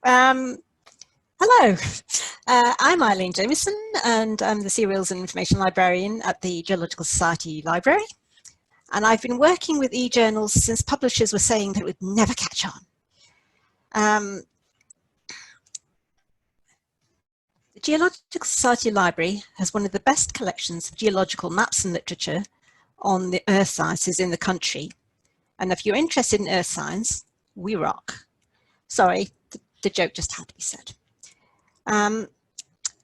Um, Hello, I'm Eileen Jamieson and I'm the Serials and Information Librarian at the Geological Society Library. And I've been working with e-journals since publishers were saying that it would never catch on. The Geological Society Library has one of the best collections of geological maps and literature on the earth sciences in the country. And if you're interested in earth science, we rock. Sorry, the joke just had to be said. When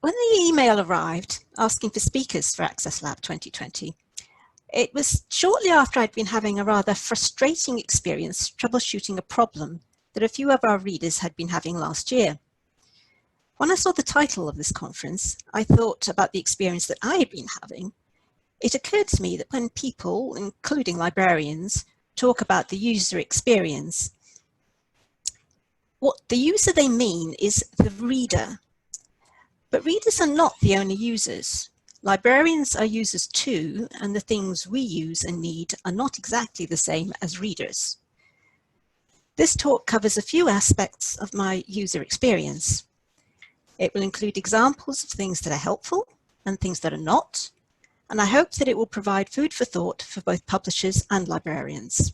the email arrived asking for speakers for Access Lab 2020, it was shortly after I'd been having a rather frustrating experience troubleshooting a problem that a few of our readers had been having last year. When I saw the title of this conference, I thought about the experience that I had been having. It occurred to me that when people, including librarians, talk about the user experience, what the user they mean is the reader. But readers are not the only users. Librarians are users too, and the things we use and need are not exactly the same as readers. This talk covers a few aspects of my user experience. It will include examples of things that are helpful and things that are not, and I hope that it will provide food for thought for both publishers and librarians.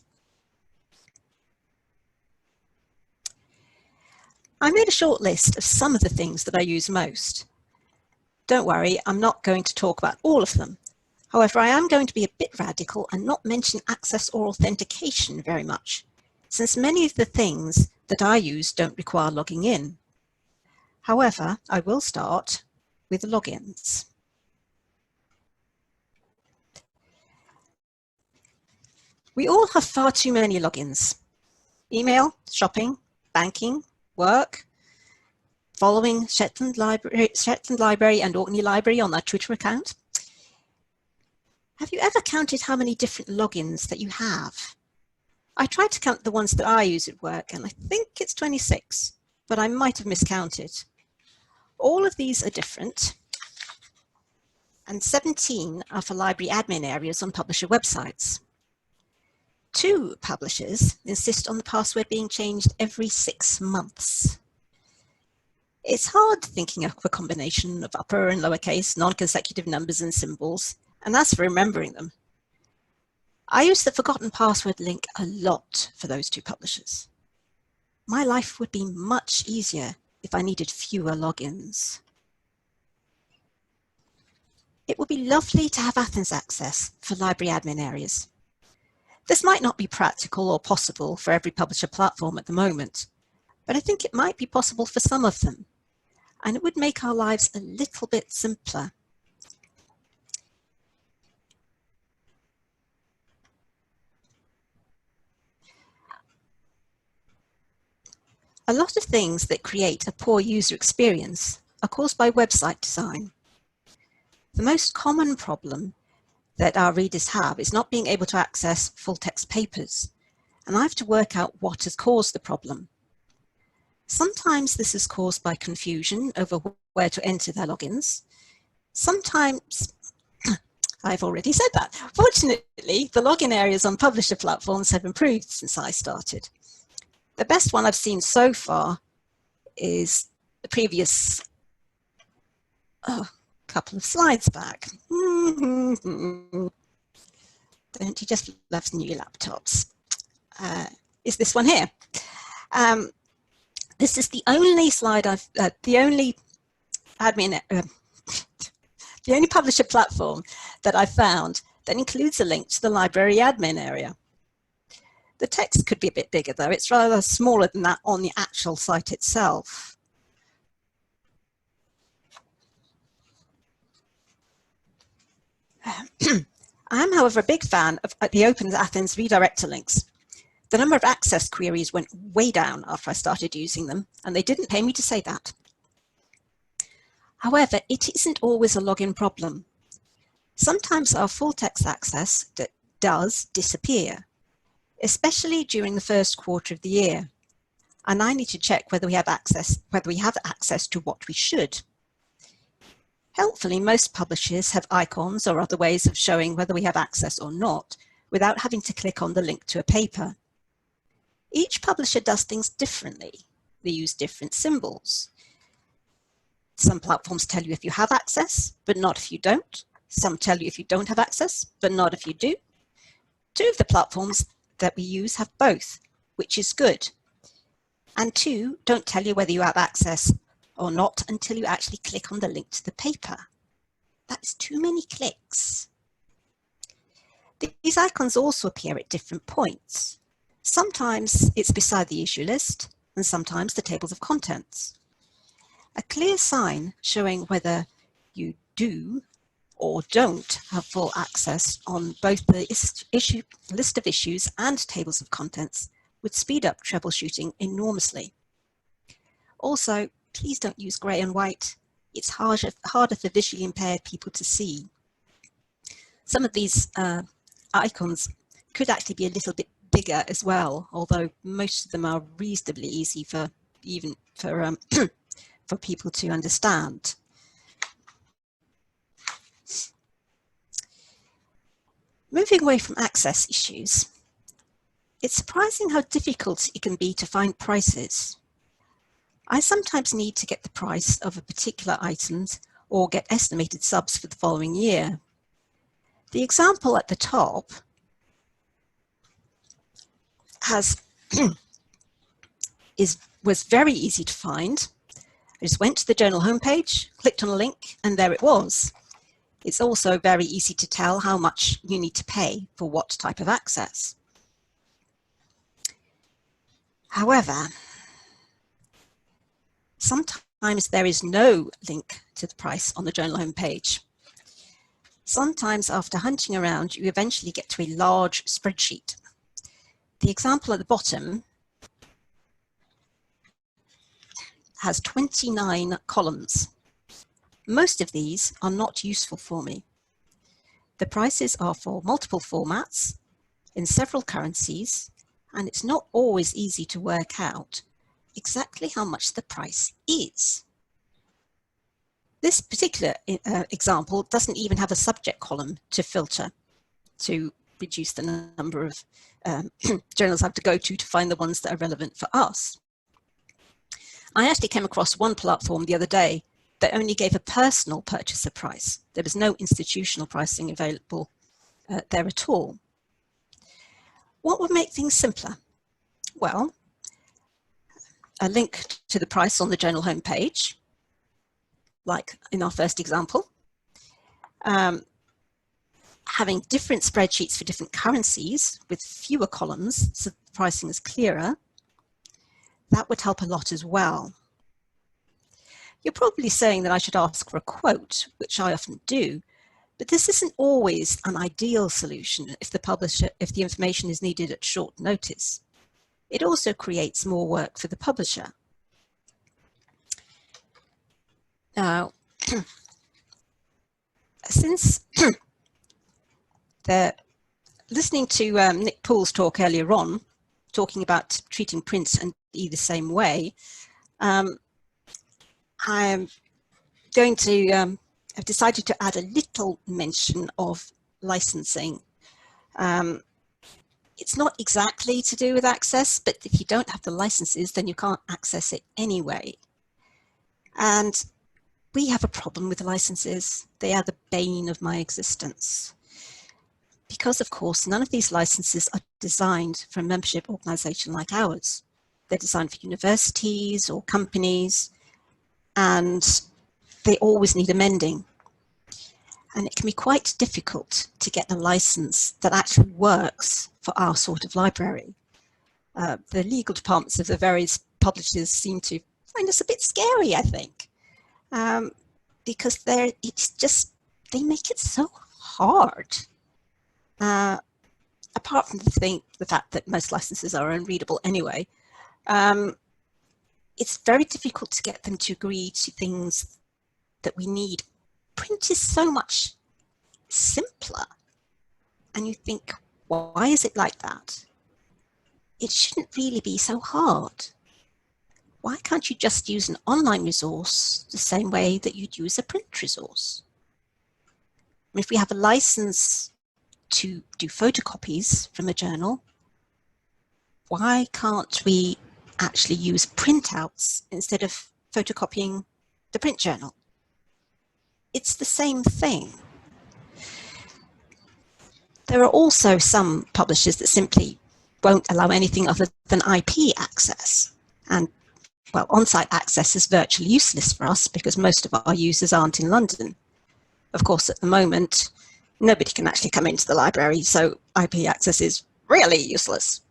I made a short list of some of the things that I use most. Don't worry, I'm not going to talk about all of them. However, I am going to be a bit radical and not mention access or authentication very much, since many of the things that I use don't require logging in. However, I will start with logins. We all have far too many logins. Email, shopping, banking, work, following Shetland Library and Orkney Library on their Twitter account. Have you ever counted how many different logins that you have? I tried to count the ones that I use at work, and I think it's 26, but I might have miscounted. All of these are different, and 17 are for library admin areas on publisher websites. 2 publishers insist on the password being changed every 6 months. It's hard thinking of a combination of upper and lowercase, non-consecutive numbers and symbols, and as for remembering them, I use the forgotten password link a lot for those 2 publishers. My life would be much easier if I needed fewer logins. It would be lovely to have Athens access for library admin areas. This might not be practical or possible for every publisher platform at the moment, but I think it might be possible for some of them, and it would make our lives a little bit simpler. A lot of things that create a poor user experience are caused by website design. The most common problem that our readers have is not being able to access full-text papers, and I have to work out what has caused the problem. Sometimes this is caused by confusion over where to enter their logins. Sometimes, I've already said that. Fortunately, the login areas on publisher platforms have improved since I started. The best one I've seen so far is the previous couple of slides back. Don't you just love new laptops? Is this one here. This is the only slide the only publisher platform that I found that includes a link to the library admin area. The text could be a bit bigger though, it's rather smaller than that on the actual site itself. I am, however, a big fan of the OpenAthens redirector links. The number of access queries went way down after I started using them, and they didn't pay me to say that. However, it isn't always a login problem. Sometimes our full text access does disappear, especially during the first quarter of the year, and I need to check whether we have access to what we should. Helpfully, most publishers have icons or other ways of showing whether we have access or not without having to click on the link to a paper. Each publisher does things differently. they use different symbols. Some platforms tell you if you have access, but not if you don't. Some tell you if you don't have access, but not if you do. Two of the platforms that we use have both, which is good. And two don't tell you whether you have access or not until you actually click on the link to the paper. That's too many clicks. These icons also appear at different points. Sometimes it's beside the issue list, and sometimes the tables of contents. A clear sign showing whether you do or don't have full access on both the list of issues and tables of contents would speed up troubleshooting enormously. Also, please don't use grey and white. It's harder for visually impaired people to see. Some of these icons could actually be a little bit bigger as well, although most of them are reasonably easy for for people to understand. Moving away from access issues, it's surprising how difficult it can be to find prices. I sometimes need to get the price of a particular item or get estimated subs for the following year. The example at the top was very easy to find. I just went to the journal homepage, clicked on a link, and there it was. It's also very easy to tell how much you need to pay for what type of access. However, sometimes there is no link to the price on the journal homepage. Sometimes after hunting around, you eventually get to a large spreadsheet. The example at the bottom has 29 columns. Most of these are not useful for me. The prices are for multiple formats in several currencies, and it's not always easy to work out exactly how much the price is. This particular example doesn't even have a subject column to filter to reduce the number of journals I have to go to find the ones that are relevant for us. I actually came across one platform the other day that only gave a personal purchaser price. There was no institutional pricing available there at all. What would make things simpler? Well, a link to the price on the journal homepage, like in our first example. Having different spreadsheets for different currencies with fewer columns so the pricing is clearer, that would help a lot as well. You're probably saying that I should ask for a quote, which I often do, but this isn't always an ideal solution if the information is needed at short notice. It also creates more work for the publisher. Now, since listening to Nick Poole's talk earlier on, talking about treating print and e the same way, I'm going to I've decided to add a little mention of licensing. It's not exactly to do with access, but if you don't have the licenses, then you can't access it anyway. And we have a problem with the licenses. They are the bane of my existence. Because, of course, none of these licenses are designed for a membership organization like ours. They're designed for universities or companies, and they always need amending. And it can be quite difficult to get a license that actually works for our sort of library. The legal departments of the various publishers seem to find us a bit scary, I think, because they make it so hard. Apart from the fact that most licenses are unreadable anyway, it's very difficult to get them to agree to things that we need. Print is so much simpler, and you think, why is it like that? It shouldn't really be so hard. Why can't you just use an online resource the same way that you'd use a print resource? And if we have a license to do photocopies from a journal, why can't we actually use printouts instead of photocopying the print journal. It's the same thing. There are also some publishers that simply won't allow anything other than IP access. And, well, on-site access is virtually useless for us because most of our users aren't in London. Of course, at the moment, nobody can actually come into the library, so IP access is really useless.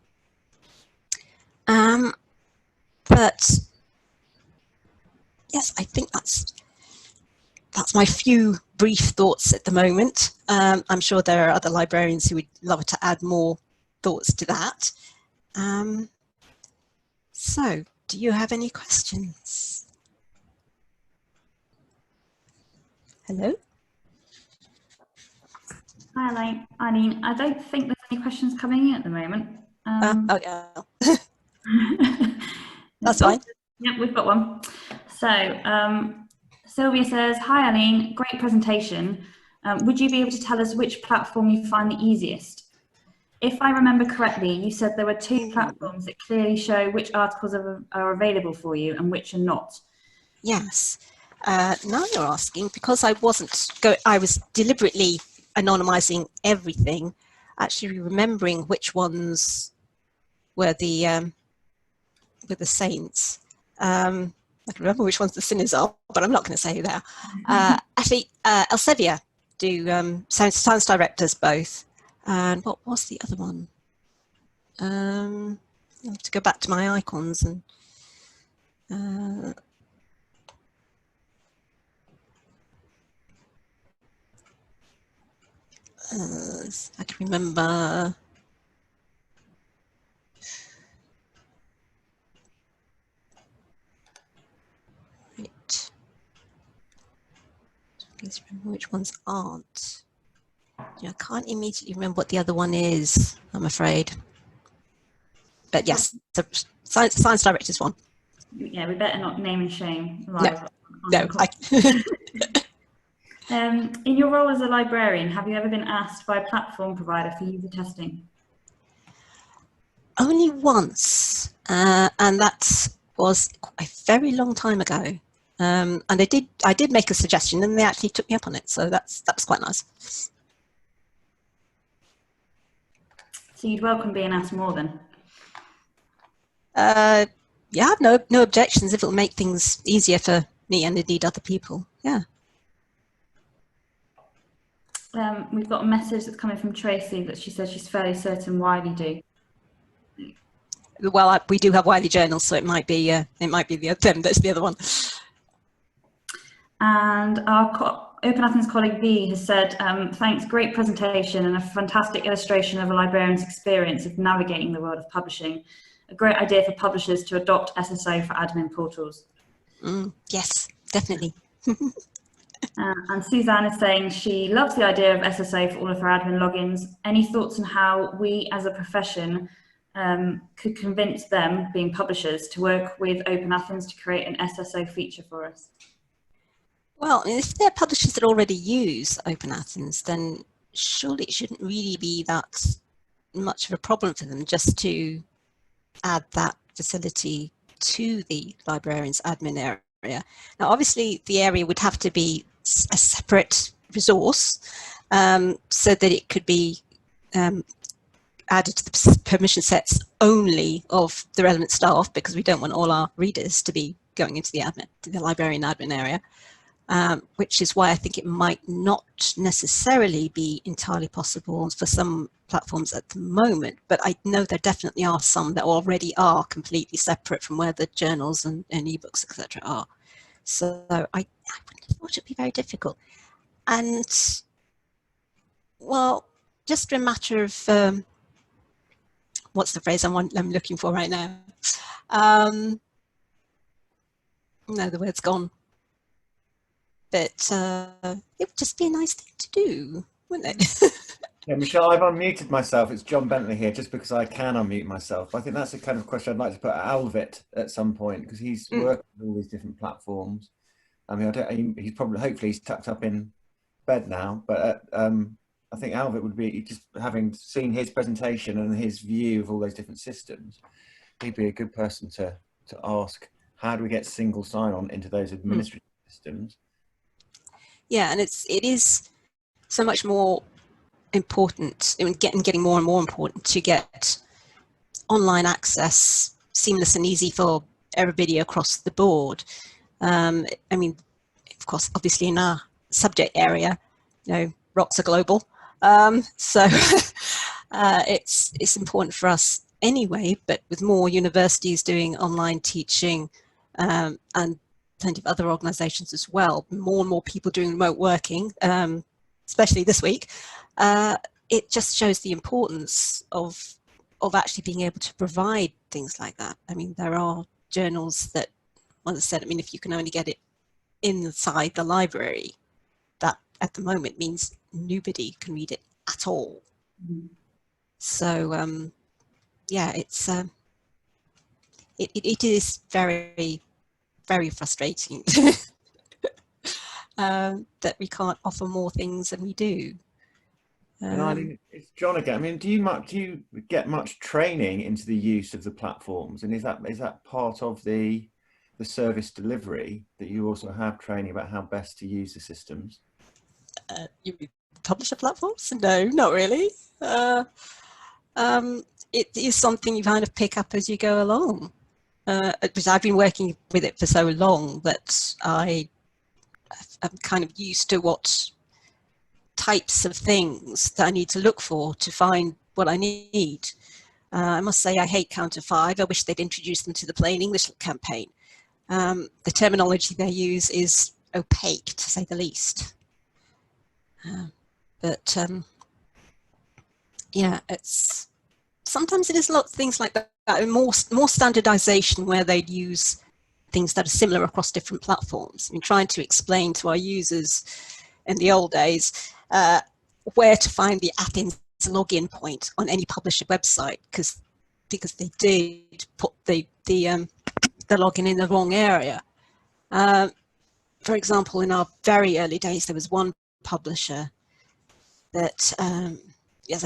But yes, I think that's my few brief thoughts at the moment. I'm sure there are other librarians who would love to add more thoughts to that. So, do you have any questions? Hello? Hi, Eileen. I don't think there's any questions coming in at the moment. Oh, yeah. That's fine. Yeah, we've got one. So, Sylvia says, hi, Eileen. Great presentation. Would you be able to tell us which platform you find the easiest? If I remember correctly, you said there were two platforms that clearly show which articles are available for you and which are not. Yes. Now you're asking, because I was deliberately anonymizing everything, actually remembering which ones were the saints. I can remember which ones the sinners are, but I'm not going to say who they are. Actually, Elsevier do science directors both. And what was the other one? I have to go back to my icons and I can remember. Right. Please remember which ones aren't. Yeah, I can't immediately remember what the other one is, I'm afraid. But yes, the science directors one. Yeah, we better not name and shame live. No. In your role as a librarian, have you ever been asked by a platform provider for user testing? Only once, and that was a very long time ago. And I did make a suggestion, and they actually took me up on it. So that was quite nice. So you'd welcome being asked more then? Yeah, no objections if it'll make things easier for me and indeed other people. Yeah. We've got a message that's coming from Tracy that she says she's fairly certain Wiley do. Well, we do have Wiley journals, so it might be them that's the other one. And our OpenAthens colleague V has said, thanks, great presentation and a fantastic illustration of a librarian's experience of navigating the world of publishing. A great idea for publishers to adopt SSO for admin portals. Yes, definitely. And Suzanne is saying she loves the idea of SSO for all of her admin logins. Any thoughts on how we as a profession could convince them, being publishers, to work with OpenAthens to create an SSO feature for us? Well, if they're publishers that already use OpenAthens, then surely it shouldn't really be that much of a problem for them just to add that facility to the librarian's admin area. Now, obviously, the area would have to be a separate resource so that it could be added to the permission sets only of the relevant staff, because we don't want all our readers to be going into the librarian admin area. Which is why I think it might not necessarily be entirely possible for some platforms at the moment, but I know there definitely are some that already are completely separate from where the journals and ebooks, etc. are. So I wouldn't have thought it'd be very difficult. And, well, just a matter of, what's the phrase I'm looking for right now? No, the word's gone. But it would just be a nice thing to do, wouldn't it? Yeah, Michelle, I've unmuted myself. It's John Bentley here, just because I can unmute myself. I think that's the kind of question I'd like to put at Alvit at some point, because he's working with all these different platforms. I mean, he's probably, hopefully he's tucked up in bed now, but I think Alvit would be, just having seen his presentation and his view of all those different systems, he'd be a good person to ask, how do we get single sign-on into those administrative systems? Yeah, and it is so much more important, getting more and more important to get online access seamless and easy for everybody across the board. I mean, of course, obviously in our subject area, rocks are global, so it's important for us anyway. But with more universities doing online teaching, and plenty of other organisations as well, more and more people doing remote working, especially this week, it just shows the importance of actually being able to provide things like that. I mean, there are journals that, as I said, I mean, if you can only get it inside the library, that at the moment means nobody can read it at all. Mm-hmm. So yeah, it is very, very frustrating that we can't offer more things than we do. And Eileen, it's John again. I mean, do you get much training into the use of the platforms, and is that part of the service delivery, that you also have training about how best to use the systems? You mean publisher platforms? No, not really. It is something you kind of pick up as you go along. Because I've been working with it for so long that I'm kind of used to what types of things that I need to look for to find what I need. I must say I hate Counter 5. I wish they'd introduced them to the Plain English campaign. The terminology they use is opaque, to say the least. But yeah, sometimes it is a lot of things like that, more standardization, where they'd use things that are similar across different platforms. I mean, trying to explain to our users in the old days where to find the Athens login point on any publisher website, because they did put the login in the wrong area. For example, in our very early days, there was one publisher that yes,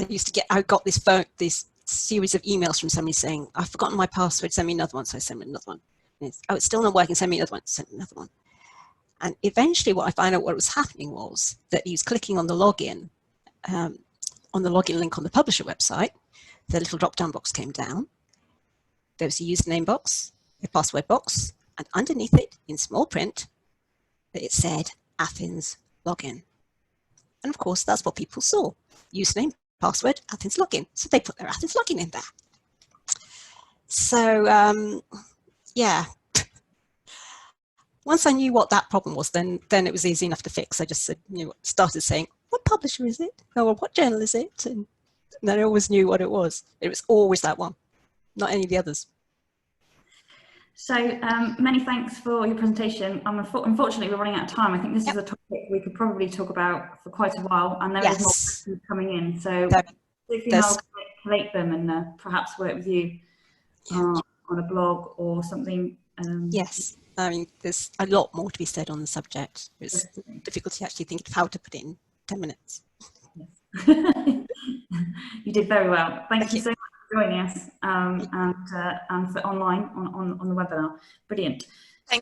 I got this series of emails from somebody saying, I've forgotten my password, send me another one. So I sent me another one. And it's still not working, send me another one, send me another one. And eventually what I found out what was happening was that he was clicking on the login link on the publisher website. The little drop-down box came down. There was a username box, a password box, and underneath it, in small print, it said Athens login. And of course, that's what people saw. Username, password, Athens login. So they put their Athens login in there. So yeah. Once I knew what that problem was, then it was easy enough to fix. I just said, started saying, what publisher is it? Or what journal is it? And then I always knew what it was. It was always that one, not any of the others. So many thanks for your presentation. Unfortunately, we're running out of time. I think this is a topic we could probably talk about for quite a while, and there is more questions coming in. So if I'll collate them and perhaps work with you on a blog or something. Yes. I mean, there's a lot more to be said on the subject. It's difficult to actually think of how to put it in 10 minutes. Yes. You did very well. Thank you so much for joining us and for online on the webinar. Brilliant.